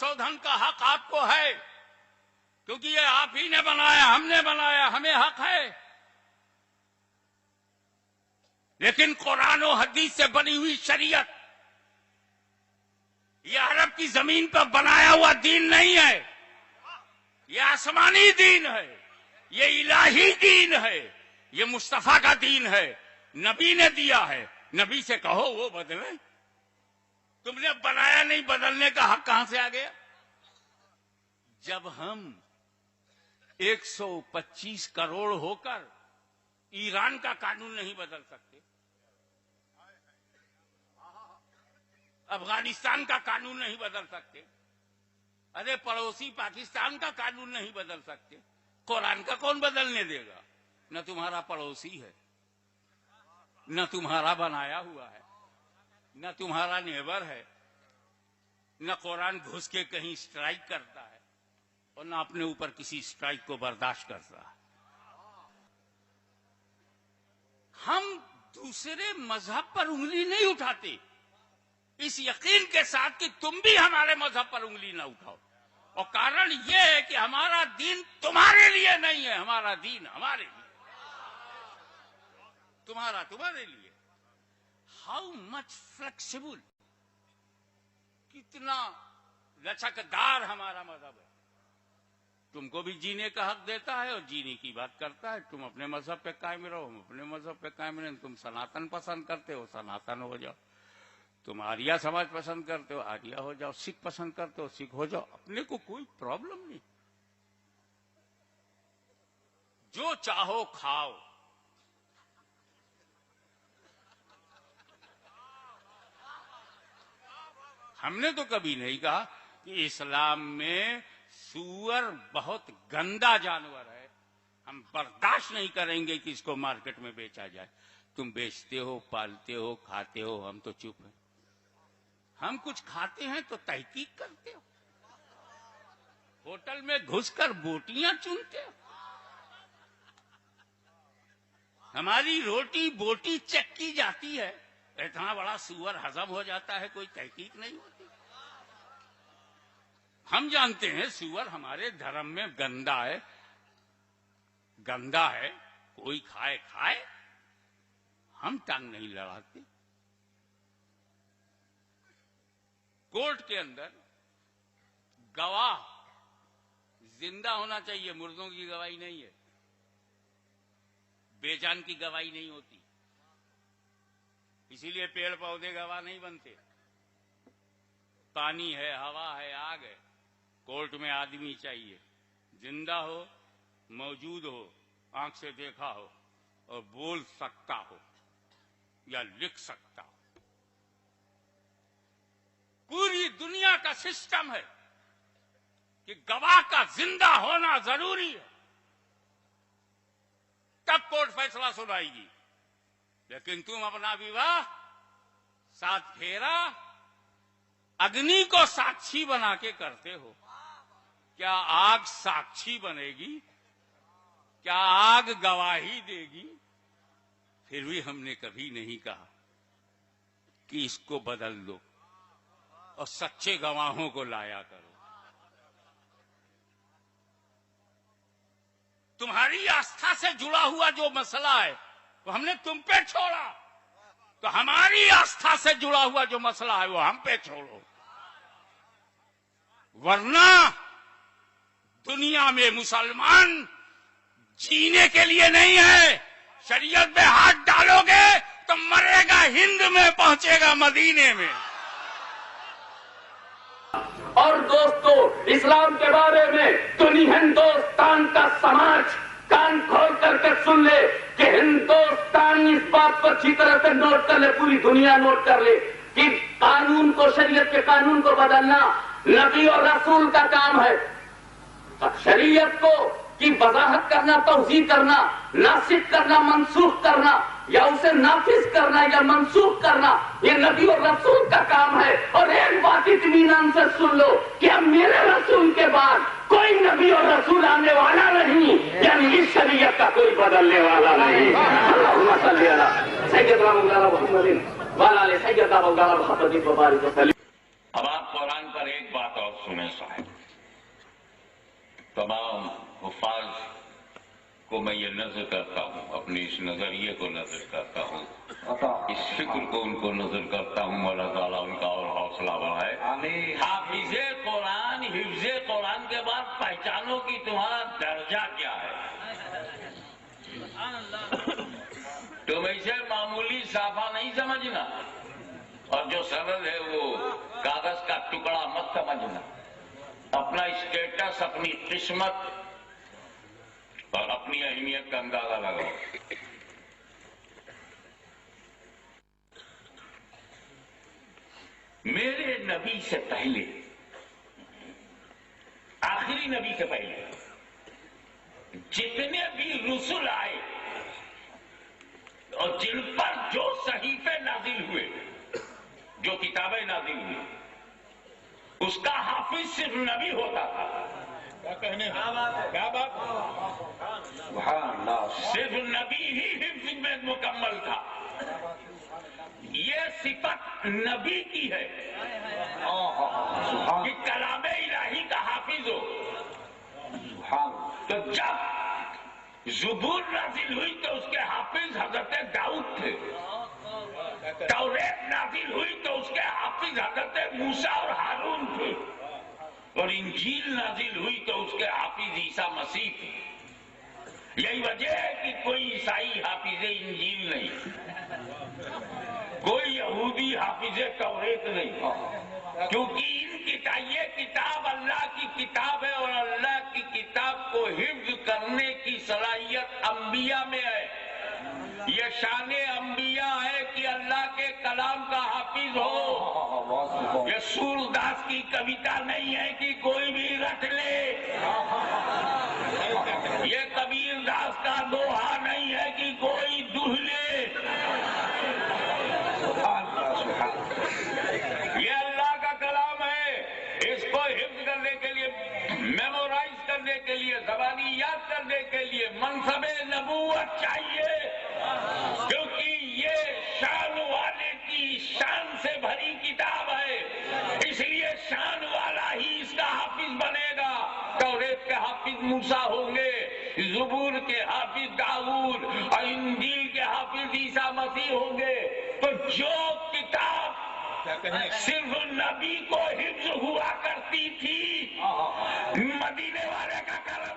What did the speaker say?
संशोधन का हक आपको है, क्योंकि ये आप ही ने बनाया, हमने बनाया, हमें हक है। लेकिन कुरान और हदीस से बनी हुई शरीयत ये अरब की जमीन पर बनाया हुआ दीन नहीं है, ये आसमानी दीन है, ये इलाही दीन है, ये मुस्तफा का दीन है, नबी ने दिया है। नबी से कहो वो बदले, तुमने बनाया नहीं, बदलने का हक कहां से आ गया? जब हम 125 करोड़ होकर ईरान का कानून नहीं बदल सकते, अफगानिस्तान का कानून नहीं बदल सकते, अरे पड़ोसी पाकिस्तान का कानून नहीं बदल सकते, कुरान का कौन बदलने देगा? न तुम्हारा पड़ोसी है, न तुम्हारा बनाया हुआ है, न तुम्हारा नेबर है, न कुरान घुस के कहीं स्ट्राइक करता है और न अपने ऊपर किसी स्ट्राइक को बर्दाश्त करता है। हम दूसरे मजहब पर उंगली नहीं उठाते इस यकीन के साथ कि तुम भी हमारे मजहब पर उंगली न उठाओ, और कारण यह है कि हमारा दीन तुम्हारे लिए नहीं है, हमारा दीन हमारे लिए, तुम्हारा तुम्हारे लिए। हाउ मच फ्लेक्सिबल, कितना लचकदार हमारा मजहब है। तुमको भी जीने का हक देता है और जीने की बात करता है। तुम अपने मजहब पे कायम रहो, हम अपने मजहब पे कायम रहें। तुम सनातन पसंद करते हो, सनातन हो जाओ। तुम आर्या समाज पसंद करते हो, आर्या हो जाओ। सिख पसंद करते हो, सिख हो जाओ। अपने को कोई प्रॉब्लम नहीं, जो चाहो खाओ। हमने तो कभी नहीं कहा कि इस्लाम में सूअर बहुत गंदा जानवर है, हम बर्दाश्त नहीं करेंगे कि इसको मार्केट में बेचा जाए। तुम बेचते हो, पालते हो, खाते हो, हम तो चुप हैं। हम कुछ खाते हैं तो तहकीक करते हो, होटल में घुसकर बोटियां चुनते हो। हमारी रोटी बोटी चेक की जाती है, इतना बड़ा सूअर हजम हो जाता है, कोई तहकीक नहीं होती। हम जानते हैं सूअर हमारे धर्म में गंदा है, गंदा है, कोई खाए खाए, हम टांग नहीं लड़ाते। कोर्ट के अंदर गवाह जिंदा होना चाहिए, मुर्दों की गवाही नहीं है, बेजान की गवाही नहीं होती। इसीलिए पेड़ पौधे गवाह नहीं बनते। पानी है, हवा है, आग है, कोर्ट में आदमी चाहिए, जिंदा हो, मौजूद हो, आंख से देखा हो और बोल सकता हो या लिख सकता हो। पूरी दुनिया का सिस्टम है कि गवाह का जिंदा होना जरूरी है, तब कोर्ट फैसला सुनाएगी। लेकिन तुम अपना विवाह 7 फेरा अग्नि को साक्षी बना के करते हो। क्या आग साक्षी बनेगी? क्या आग गवाही देगी? फिर भी हमने कभी नहीं कहा कि इसको बदल दो और सच्चे गवाहों को लाया करो। तुम्हारी आस्था से जुड़ा हुआ जो मसला है वो हमने तुम पे छोड़ा, तो हमारी आस्था से जुड़ा हुआ जो मसला है वो हम पे छोड़ो। वरना दुनिया में मुसलमान जीने के लिए नहीं है। शरीयत में हाथ डालोगे तो मरेगा हिंद में, पहुंचेगा मदीने में। और दोस्तों, इस्लाम के बारे में दुनिया हिंदुस्तान का समाज कान खोल करके सुन ले कि हिंदुस्तान इस बात को अच्छी तरह से नोट कर ले, पूरी दुनिया नोट कर ले कि कानून को, शरीयत के कानून को बदलना नबी और रसूल का काम है। शरीयत को की वजाहत करना, तौसीह करना, नासिख करना, मनसूख करना या उसे नाफिज करना या मनसूख करना, ये नबी और रसूल का काम है। और एक बात इत्मीनान से सुन लो कि अब मेरे रसूल के बाद कोई नबी और रसूल आने वाला नहीं, यानी इस शरीयत का कोई बदलने वाला नहीं। अल्लाहुम्मा सल्ली अला सय्यदना मौलाना मुहम्मदिन व अला आलि सय्यदना मौलाना मुहम्मदिन व बारिक वसल्लम। अब आप कुरान पर एक ایک بات اور سنیں صاحب، تمام حفاظ کو میں یہ نظر کرتا ہوں، اپنے اس نظریے کو نظر کرتا ہوں، اس فکر کو ان کو نظر کرتا ہوں، اللہ تعالیٰ ان کا اور حوصلہ بڑھائے۔ حافظ قرآن، حفظ قرآن کے بعد پہچانو کہ تمہارا درجہ کیا ہے۔ تم اسے معمولی صافہ نہیں سمجھنا، اور جو سند ہے وہ کاغذ کا ٹکڑا مت سمجھنا۔ اپنا اسٹیٹس، اپنی قسمت اور اپنی اہمیت کا اندازہ لگاؤ۔ میرے نبی سے پہلے، آخری نبی سے پہلے جتنے بھی رسول آئے اور جن پر جو صحیفے نازل ہوئے، جو کتابیں نازل ہوئی، اس کا حافظ صرف نبی ہوتا تھا۔ کیا کہنے کیا بات، صرف نبی ہی حفظ میں مکمل تھا۔ یہ صفت نبی کی ہے کہ کلام الہی کا حافظ ہو۔ تو جب زبور نازل ہوئی تو اس کے حافظ حضرت داؤد تھے، توریت نازل ہوئی تو اس کے حافظ حضرت موسیٰ اور ہارون تھے، اور انجیل نازل ہوئی تو اس کے حافظ عیسیٰ مسیح تھے۔ یہی وجہ ہے کہ کوئی عیسائی حافظ انجیل نہیں، کوئی یہودی حافظ توریت نہیں، کیونکہ یہ کتاب اللہ کی کتاب ہے، اور اللہ کی کتاب کو حفظ کرنے کی صلاحیت انبیاء میں ہے۔ یہ شان انبیاء ہے کہ اللہ کے کلام کا حافظ ہو۔ یہ سورج داس کی کویتا نہیں ہے کہ کوئی بھی رٹ لے، یہ کبیر داس کا دوہا نہیں ہے کہ کوئی دہ لے، یہ اللہ کا کلام ہے۔ اس کو حفظ کرنے کے لیے، میمورائز کرنے کے لیے، زبانی یاد کرنے کے لیے منصب نبوت چاہیے، کیونکہ یہ شان والے کی شان سے بھری کتاب ہے، اس لیے شان والا ہی اس کا حافظ بنے گا۔ توریت کے حافظ موسیٰ ہوں گے، زبور کے حافظ داؤد، اور انجیل کے حافظ عیسیٰ مسیح ہوں گے۔ تو جو کتاب صرف نبی کو حفظ ہوا کرتی تھی، مدینے والے کا کلام